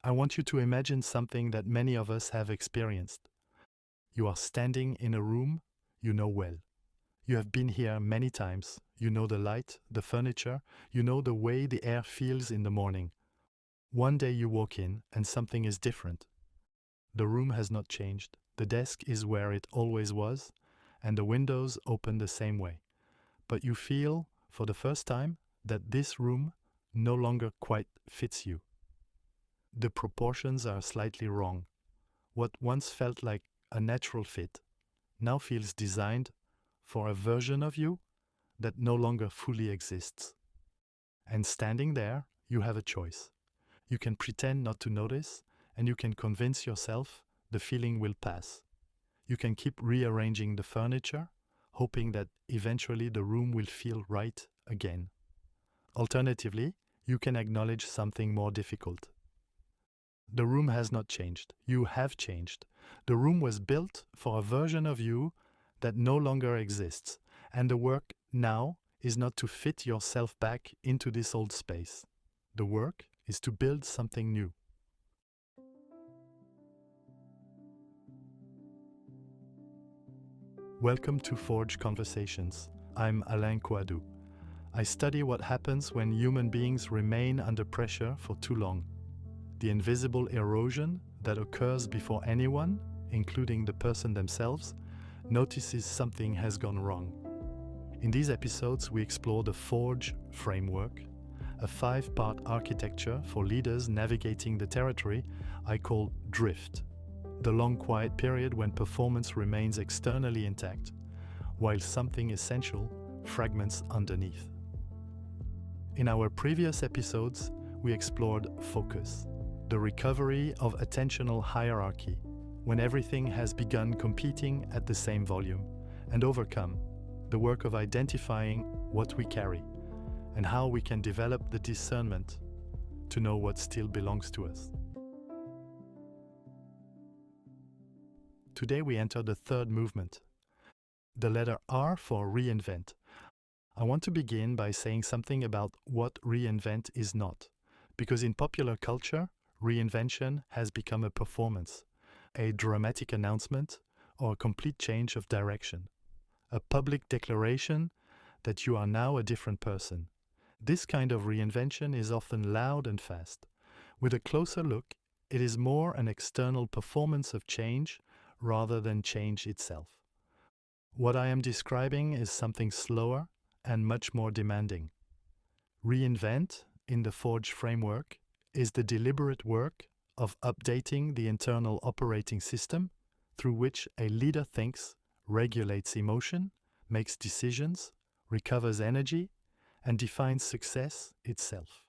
I want you to imagine something that many of us have experienced. You are standing in a room you know well. You have been here many times. You know the light, the furniture, you know the way the air feels in the morning. One day you walk in and something is different. The room has not changed. The desk is where it always was, and the windows open the same way. But you feel, for the first time, that this room no longer quite fits you. The proportions are slightly wrong. What once felt like a natural fit now feels designed for a version of you that no longer fully exists. And standing there, you have a choice. You can pretend not to notice, and you can convince yourself the feeling will pass. You can keep rearranging the furniture, hoping that eventually the room will feel right again. Alternatively, you can acknowledge something more difficult. The room has not changed. You have changed. The room was built for a version of you that no longer exists, and the work now is not to fit yourself back into this old space. The work is to build something new. Welcome to Forge Conversations. I'm Alain Coadou. I study what happens when human beings remain under pressure for too long. The invisible erosion that occurs before anyone, including the person themselves, notices something has gone wrong. In these episodes, we explore the Forge framework, a 5-part architecture for leaders navigating the territory I call drift, the long quiet period when performance remains externally intact, while something essential fragments underneath. In our previous episodes, we explored focus, the recovery of attentional hierarchy, when everything has begun competing at the same volume, and overcome, the work of identifying what we carry, and how we can develop the discernment to know what still belongs to us. Today we enter the third movement, the letter R for reinvent. I want to begin by saying something about what reinvent is not, because in popular culture, reinvention has become a performance, a dramatic announcement, or a complete change of direction, a public declaration that you are now a different person. This kind of reinvention is often loud and fast. With a closer look, it is more an external performance of change rather than change itself. What I am describing is something slower and much more demanding. Reinvent, in the Forge framework, is the deliberate work of updating the internal operating system through which a leader thinks, regulates emotion, makes decisions, recovers energy, and defines success itself.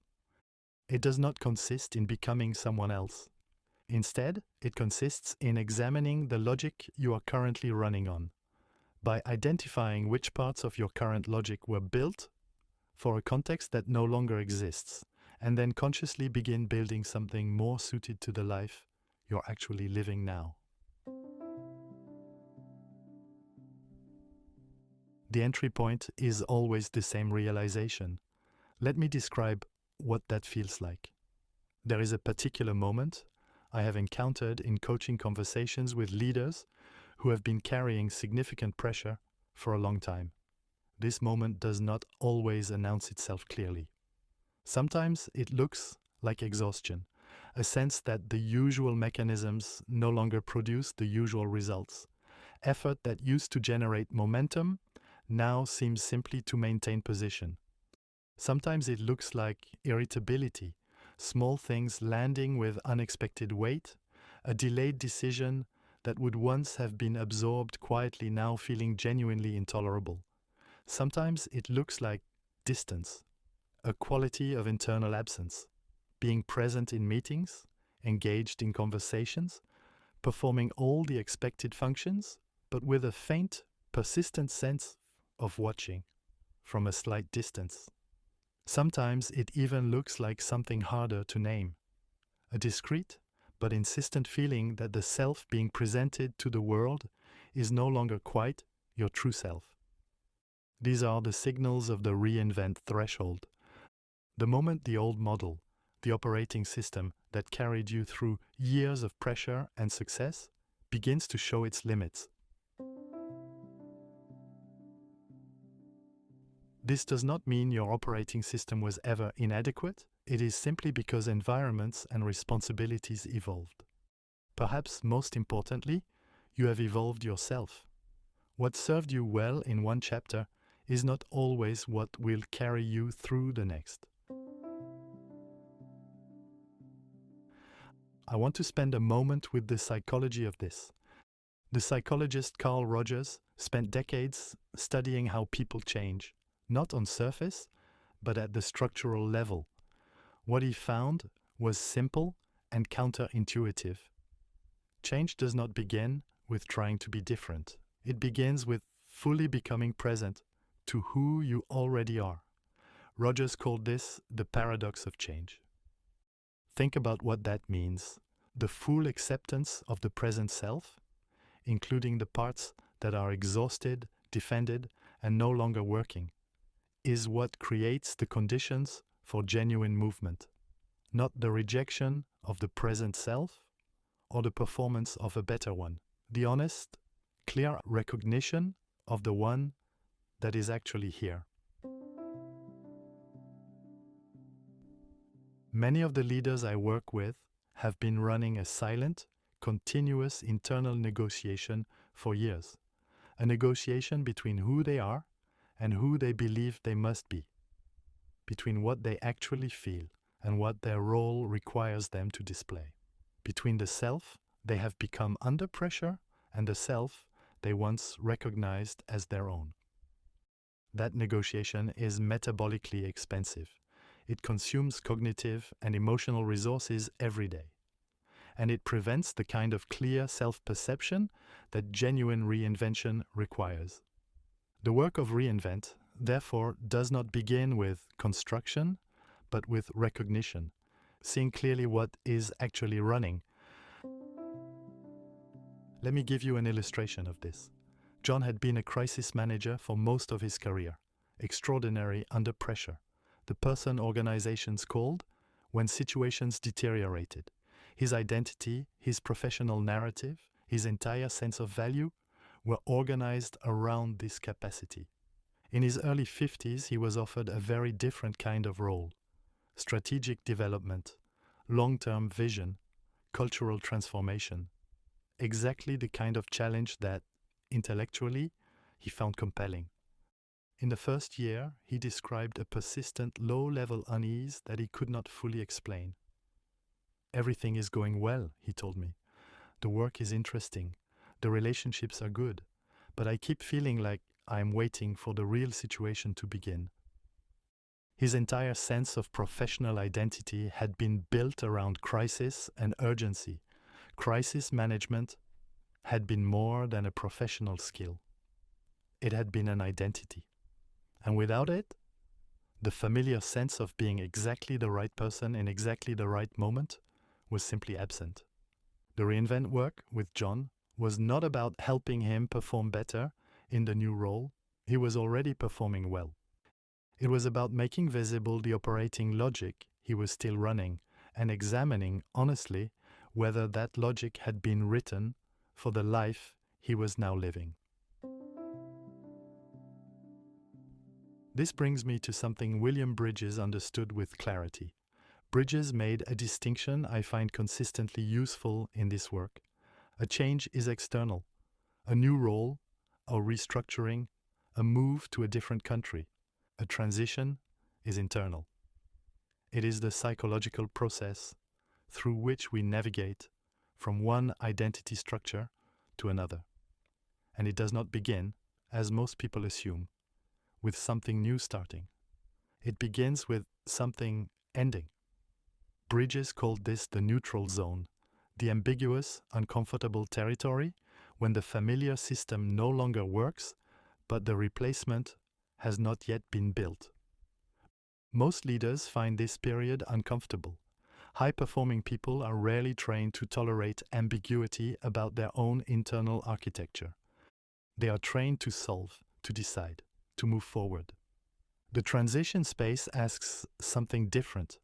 It does not consist in becoming someone else. Instead, it consists in examining the logic you are currently running on. By identifying which parts of your current logic were built for a context that no longer exists, and then consciously begin building something more suited to the life you're actually living now. The entry point is always the same realization. Let me describe what that feels like. There is a particular moment I have encountered in coaching conversations with leaders who have been carrying significant pressure for a long time. This moment does not always announce itself clearly. Sometimes it looks like exhaustion, a sense that the usual mechanisms no longer produce the usual results. Effort that used to generate momentum now seems simply to maintain position. Sometimes it looks like irritability, small things landing with unexpected weight, a delayed decision that would once have been absorbed quietly now feeling genuinely intolerable. Sometimes it looks like distance, a quality of internal absence, being present in meetings, engaged in conversations, performing all the expected functions, but with a faint, persistent sense of watching from a slight distance. Sometimes it even looks like something harder to name, a discrete but insistent feeling that the self being presented to the world is no longer quite your true self. These are the signals of the reinvent threshold. The moment the old model, the operating system, that carried you through years of pressure and success begins to show its limits. This does not mean your operating system was ever inadequate. It is simply because environments and responsibilities evolved. Perhaps most importantly, you have evolved yourself. What served you well in one chapter is not always what will carry you through the next. I want to spend a moment with the psychology of this. The psychologist Carl Rogers spent decades studying how people change, not on surface, but at the structural level. What he found was simple and counterintuitive. Change does not begin with trying to be different. It begins with fully becoming present to who you already are. Rogers called this the paradox of change. Think about what that means. The full acceptance of the present self, including the parts that are exhausted, defended, and no longer working, is what creates the conditions for genuine movement, not the rejection of the present self or the performance of a better one. The honest, clear recognition of the one that is actually here. Many of the leaders I work with have been running a silent, continuous internal negotiation for years. A negotiation between who they are and who they believe they must be, between what they actually feel and what their role requires them to display, between the self they have become under pressure and the self they once recognized as their own. That negotiation is metabolically expensive. It consumes cognitive and emotional resources every day, and it prevents the kind of clear self-perception that genuine reinvention requires. The work of Reinvent, therefore, does not begin with construction, but with recognition, seeing clearly what is actually running. Let me give you an illustration of this. John had been a crisis manager for most of his career, extraordinary under pressure, the person organizations called when situations deteriorated. His identity, his professional narrative, his entire sense of value were organized around this capacity. In his early 50s, he was offered a very different kind of role: strategic development, long-term vision, cultural transformation. Exactly the kind of challenge that, intellectually, he found compelling. In the first year, he described a persistent low-level unease that he could not fully explain. "Everything is going well," he told me. "The work is interesting. The relationships are good. But I keep feeling like I'm waiting for the real situation to begin." His entire sense of professional identity had been built around crisis and urgency. Crisis management had been more than a professional skill. It had been an identity. And without it, the familiar sense of being exactly the right person in exactly the right moment was simply absent. The Reinvent work with John was not about helping him perform better in the new role. He was already performing well. It was about making visible the operating logic he was still running and examining honestly whether that logic had been written for the life he was now living. This brings me to something William Bridges understood with clarity. Bridges made a distinction I find consistently useful in this work. A change is external. A new role, a restructuring, a move to a different country. A transition is internal. It is the psychological process through which we navigate from one identity structure to another. And it does not begin, as most people assume, with something new starting. It begins with something ending. Bridges called this the neutral zone, the ambiguous, uncomfortable territory when the familiar system no longer works, but the replacement has not yet been built. Most leaders find this period uncomfortable. High-performing people are rarely trained to tolerate ambiguity about their own internal architecture. They are trained to solve, to decide, to move forward. The transition space asks something different.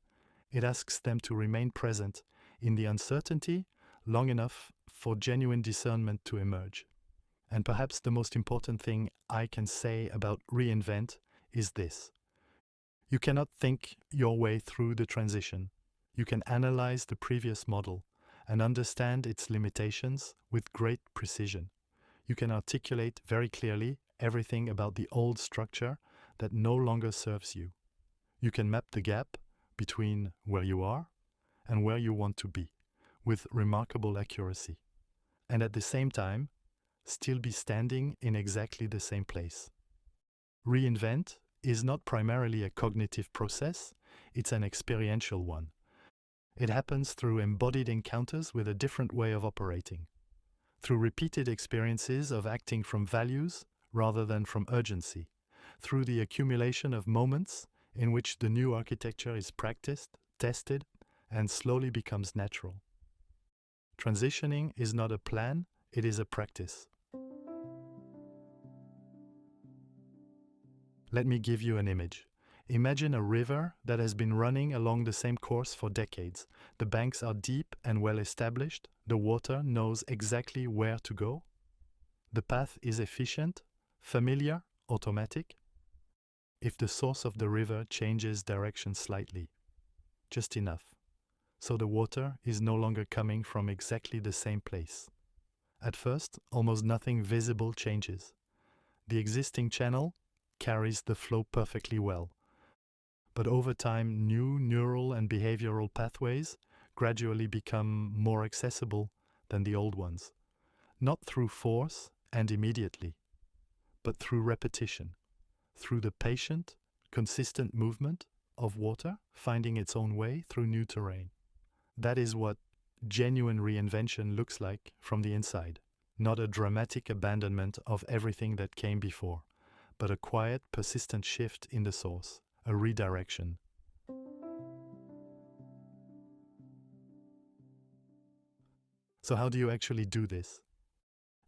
It asks them to remain present in the uncertainty long enough for genuine discernment to emerge. And perhaps the most important thing I can say about Reinvent is this. You cannot think your way through the transition. You can analyze the previous model and understand its limitations with great precision. You can articulate very clearly everything about the old structure that no longer serves you. You can map the gap between where you are and where you want to be with remarkable accuracy. And at the same time, still be standing in exactly the same place. Reinvent is not primarily a cognitive process, it's an experiential one. It happens through embodied encounters with a different way of operating, through repeated experiences of acting from values rather than from urgency, through the accumulation of moments in which the new architecture is practiced, tested, and slowly becomes natural. Transitioning is not a plan, it is a practice. Let me give you an image. Imagine a river that has been running along the same course for decades. The banks are deep and well established. The water knows exactly where to go. The path is efficient, familiar, automatic. If the source of the river changes direction slightly, just enough, so the water is no longer coming from exactly the same place. At first, almost nothing visible changes. The existing channel carries the flow perfectly well. But over time, new neural and behavioral pathways gradually become more accessible than the old ones, not through force and immediately, but through repetition, through the patient, consistent movement of water finding its own way through new terrain. That is what genuine reinvention looks like from the inside, not a dramatic abandonment of everything that came before, but a quiet, persistent shift in the source, a redirection. So how do you actually do this?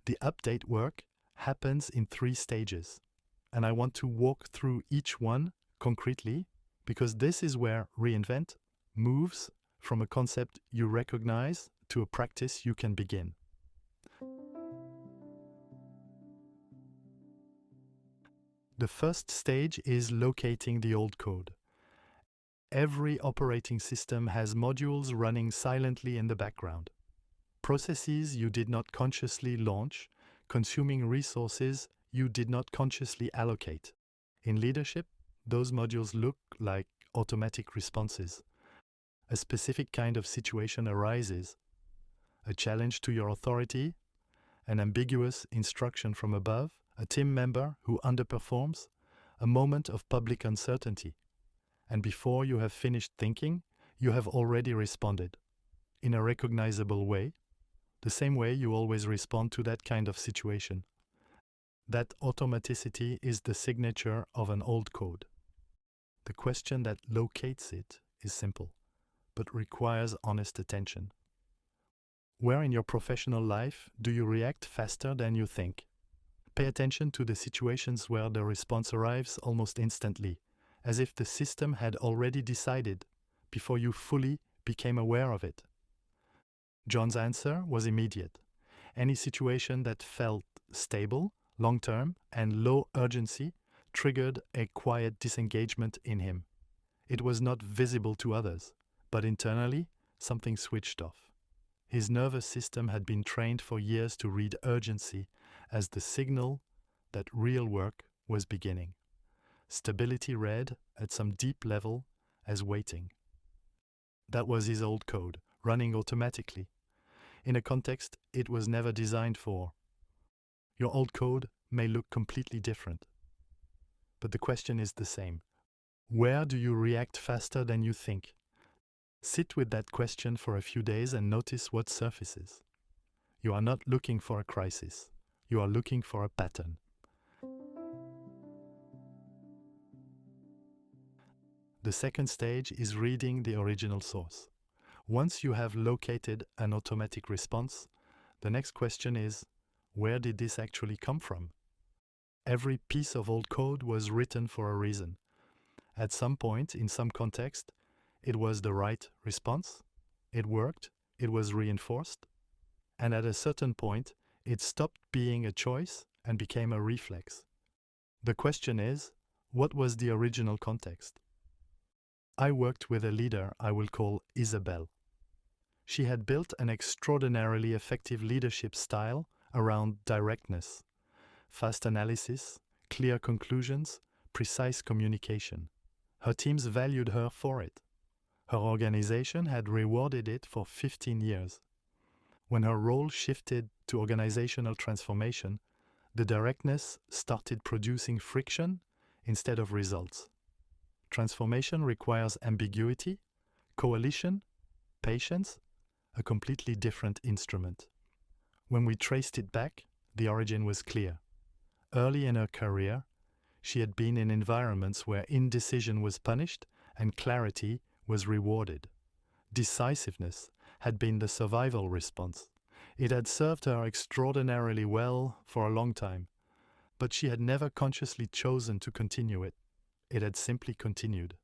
The update work happens in 3 stages, and I want to walk through each one concretely because this is where Reinvent moves from a concept you recognize to a practice you can begin. The first stage is locating the old code. Every operating system has modules running silently in the background. Processes you did not consciously launch, consuming resources you did not consciously allocate. In leadership, those modules look like automatic responses. A specific kind of situation arises, a challenge to your authority, an ambiguous instruction from above, a team member who underperforms, a moment of public uncertainty. And before you have finished thinking, you have already responded in a recognizable way, the same way you always respond to that kind of situation. That automaticity is the signature of an old code. The question that locates it is simple, but requires honest attention. Where in your professional life do you react faster than you think? Pay attention to the situations where the response arrives almost instantly, as if the system had already decided before you fully became aware of it. John's answer was immediate. Any situation that felt stable, long-term, and low urgency triggered a quiet disengagement in him. It was not visible to others, but internally, something switched off. His nervous system had been trained for years to read urgency as the signal that real work was beginning. Stability read at some deep level as waiting. That was his old code, running automatically, in a context it was never designed for. Your old code may look completely different, but the question is the same. Where do you react faster than you think? Sit with that question for a few days and notice what surfaces. You are not looking for a crisis. You are looking for a pattern. The second stage is reading the original source. Once you have located an automatic response, the next question is, where did this actually come from? Every piece of old code was written for a reason. At some point, in some context, it was the right response. It worked, it was reinforced, and at a certain point, it stopped being a choice and became a reflex. The question is, what was the original context? I worked with a leader I will call Isabel. She had built an extraordinarily effective leadership style around directness, fast analysis, clear conclusions, precise communication. Her teams valued her for it. Her organization had rewarded it for 15 years. When her role shifted to organizational transformation, the directness started producing friction instead of results. Transformation requires ambiguity, coalition, patience, a completely different instrument. When we traced it back, the origin was clear. Early in her career, she had been in environments where indecision was punished and clarity was rewarded. Decisiveness had been the survival response. It had served her extraordinarily well for a long time, but she had never consciously chosen to continue it. It had simply continued,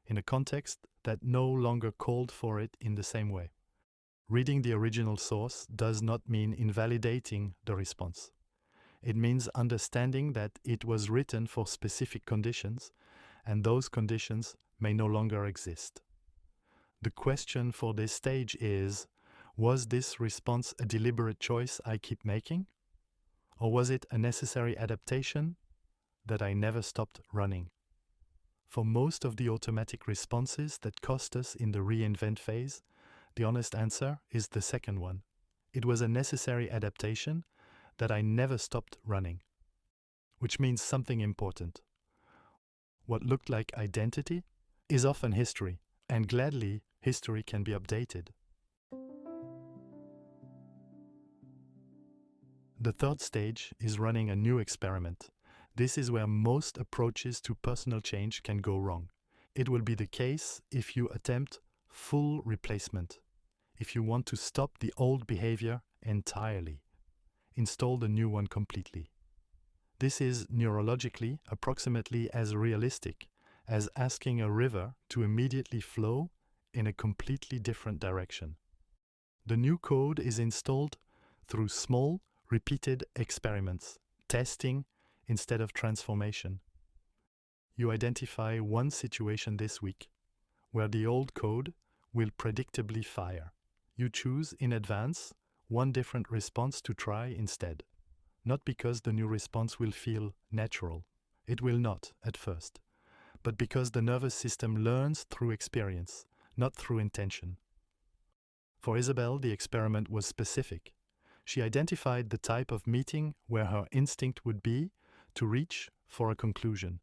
in a context that no longer called for it in the same way. Reading the original source does not mean invalidating the response. It means understanding that it was written for specific conditions, and those conditions may no longer exist. The question for this stage is, was this response a deliberate choice I keep making? Or was it a necessary adaptation that I never stopped running? For most of the automatic responses that cost us in the reinvent phase, the honest answer is the second one. It was a necessary adaptation that I never stopped running. Which means something important. What looked like identity is often history, and gladly, history can be updated. The third stage is running a new experiment. This is where most approaches to personal change can go wrong. It will be the case if you attempt full replacement, if you want to stop the old behavior entirely, install the new one completely. This is neurologically approximately as realistic as asking a river to immediately flow in a completely different direction. The new code is installed through small, repeated experiments, testing instead of transformation. You identify one situation this week where the old code will predictably fire. You choose in advance one different response to try instead. Not because the new response will feel natural. It will not at first. But because the nervous system learns through experience, not through intention. For Isabel, the experiment was specific. She identified the type of meeting where her instinct would be to reach for a conclusion.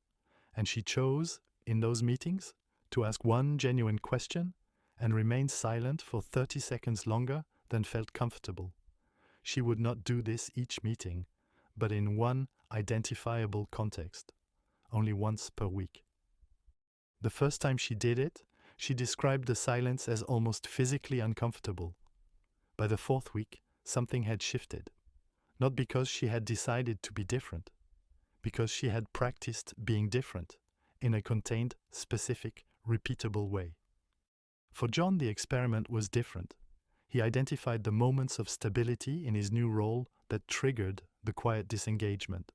And she chose, in those meetings, to ask one genuine question and remain silent for 30 seconds longer than felt comfortable. She would not do this each meeting, but in one identifiable context, only once per week. The first time she did it, she described the silence as almost physically uncomfortable. By the fourth week, something had shifted. Not because she had decided to be different, because she had practiced being different in a contained, specific, repeatable way. For John, the experiment was different. He identified the moments of stability in his new role that triggered the quiet disengagement.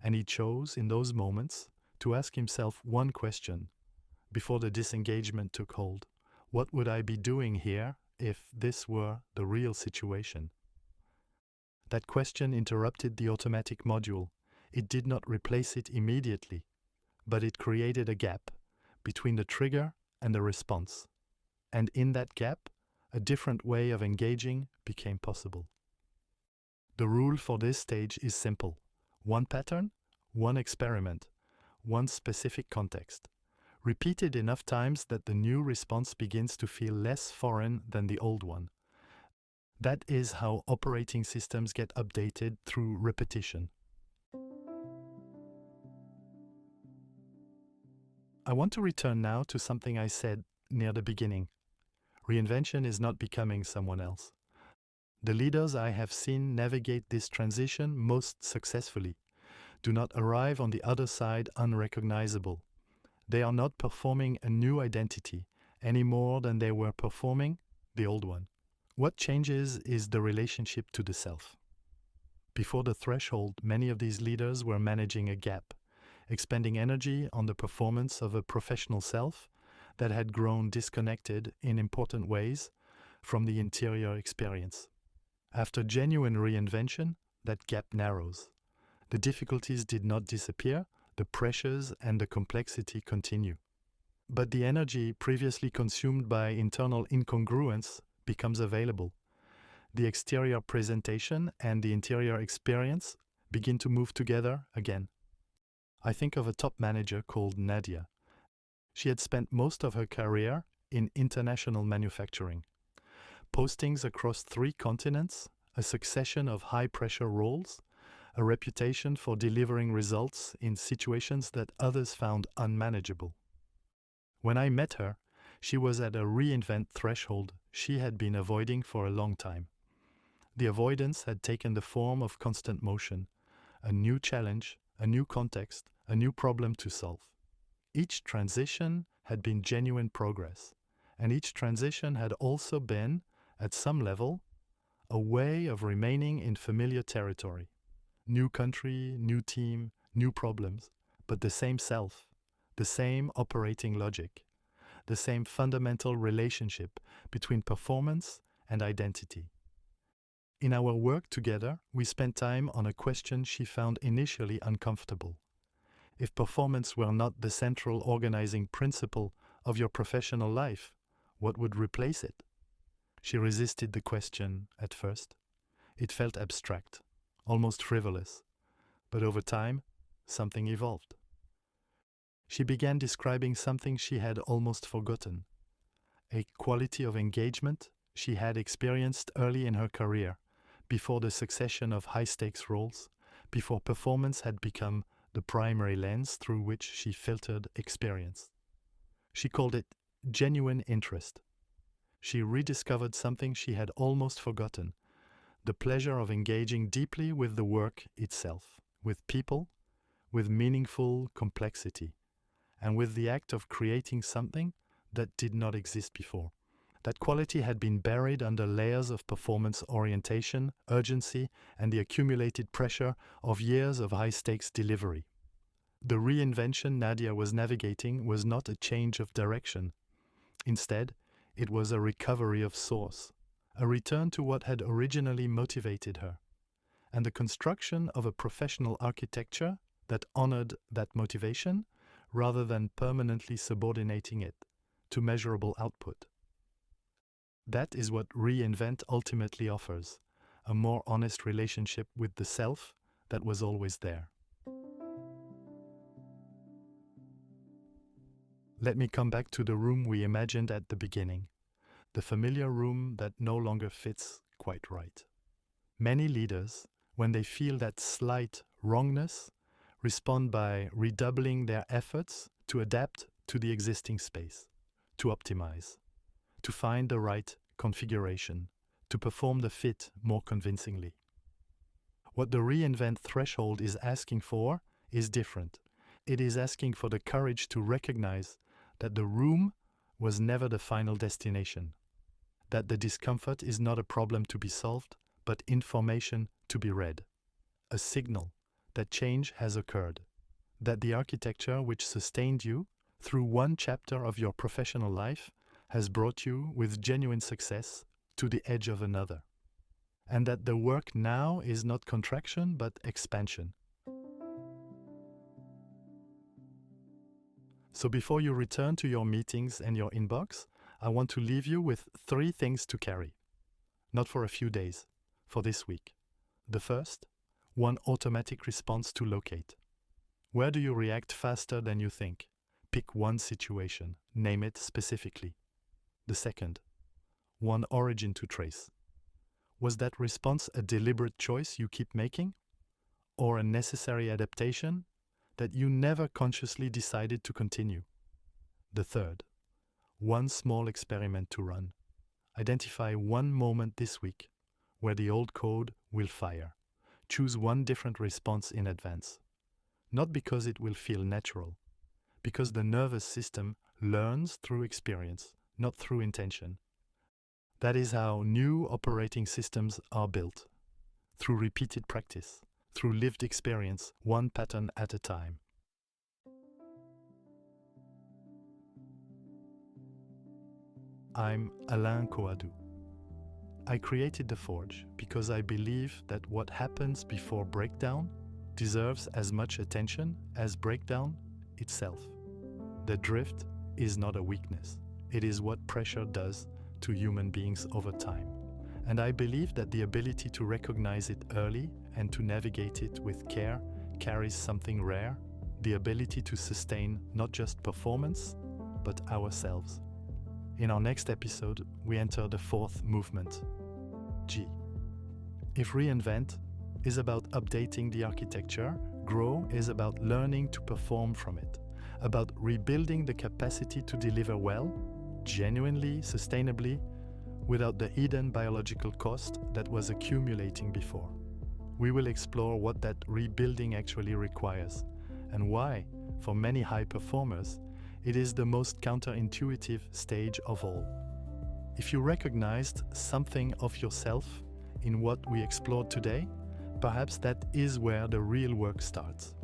And he chose, in those moments, to ask himself one question before the disengagement took hold. What would I be doing here if this were the real situation? That question interrupted the automatic module. It did not replace it immediately, but it created a gap between the trigger and the response. And in that gap, a different way of engaging became possible. The rule for this stage is simple. One pattern, one experiment, one specific context. Repeated enough times that the new response begins to feel less foreign than the old one. That is how operating systems get updated through repetition. I want to return now to something I said near the beginning. Reinvention is not becoming someone else. The leaders I have seen navigate this transition most successfully do not arrive on the other side unrecognizable. They are not performing a new identity any more than they were performing the old one. What changes is the relationship to the self. Before the threshold, many of these leaders were managing a gap, expending energy on the performance of a professional self that had grown disconnected in important ways from the interior experience. After genuine reinvention, that gap narrows. The difficulties did not disappear, the pressures and the complexity continue. But the energy previously consumed by internal incongruence becomes available. The exterior presentation and the interior experience begin to move together again. I think of a top manager called Nadia. She had spent most of her career in international manufacturing. Postings across 3 continents, a succession of high-pressure roles, a reputation for delivering results in situations that others found unmanageable. When I met her, she was at a reinvent threshold she had been avoiding for a long time. The avoidance had taken the form of constant motion, a new challenge, a new context, a new problem to solve. Each transition had been genuine progress, and each transition had also been, at some level, a way of remaining in familiar territory. New country, new team, new problems, but the same self, the same operating logic, the same fundamental relationship between performance and identity. In our work together, we spent time on a question she found initially uncomfortable. If performance were not the central organizing principle of your professional life, what would replace it? She resisted the question at first. It felt abstract, almost frivolous. But over time, something evolved. She began describing something she had almost forgotten, a quality of engagement she had experienced early in her career, before the succession of high-stakes roles, before performance had become the primary lens through which she filtered experience. She called it genuine interest. She rediscovered something she had almost forgotten, the pleasure of engaging deeply with the work itself, with people, with meaningful complexity, and with the act of creating something that did not exist before. That quality had been buried under layers of performance orientation, urgency, and the accumulated pressure of years of high-stakes delivery. The reinvention Nadia was navigating was not a change of direction. Instead, it was a recovery of source, a return to what had originally motivated her, and the construction of a professional architecture that honored that motivation rather than permanently subordinating it to measurable output. That is what Reinvent ultimately offers, a more honest relationship with the self that was always there. Let me come back to the room we imagined at the beginning, the familiar room that no longer fits quite right. Many leaders, when they feel that slight wrongness, respond by redoubling their efforts to adapt to the existing space, to optimize, to find the right configuration, to perform the fit more convincingly. What the Reinvent threshold is asking for is different. It is asking for the courage to recognize that the room was never the final destination, that the discomfort is not a problem to be solved, but information to be read, a signal that change has occurred, that the architecture which sustained you through one chapter of your professional life has brought you with genuine success to the edge of another, and that the work now is not contraction but expansion. So before you return to your meetings and your inbox, I want to leave you with 3 things to carry. Not for a few days, for this week. The first, one automatic response to locate. Where do you react faster than you think? Pick one situation, name it specifically. The second, one origin to trace. Was that response a deliberate choice you keep making? Or a necessary adaptation that you never consciously decided to continue? The third, one small experiment to run. Identify one moment this week where the old code will fire. Choose one different response in advance. Not because it will feel natural, because the nervous system learns through experience, not through intention. That is how new operating systems are built, through repeated practice, through lived experience, one pattern at a time. I'm Alain Coadou. I created The Forge because I believe that what happens before breakdown deserves as much attention as breakdown itself. The drift is not a weakness. It is what pressure does to human beings over time. And I believe that the ability to recognize it early and to navigate it with care carries something rare, the ability to sustain not just performance, but ourselves. In our next episode, we enter the fourth movement, G. If Reinvent is about updating the architecture, Grow is about learning to perform from it, about rebuilding the capacity to deliver well, genuinely, sustainably, without the hidden biological cost that was accumulating before. We will explore what that rebuilding actually requires and why, for many high performers, it is the most counterintuitive stage of all. If you recognized something of yourself in what we explored today, perhaps that is where the real work starts.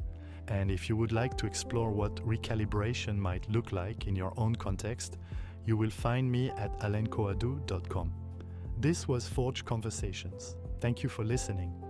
And if you would like to explore what recalibration might look like in your own context, you will find me at alaincoadou.com. This was Forge Conversations. Thank you for listening.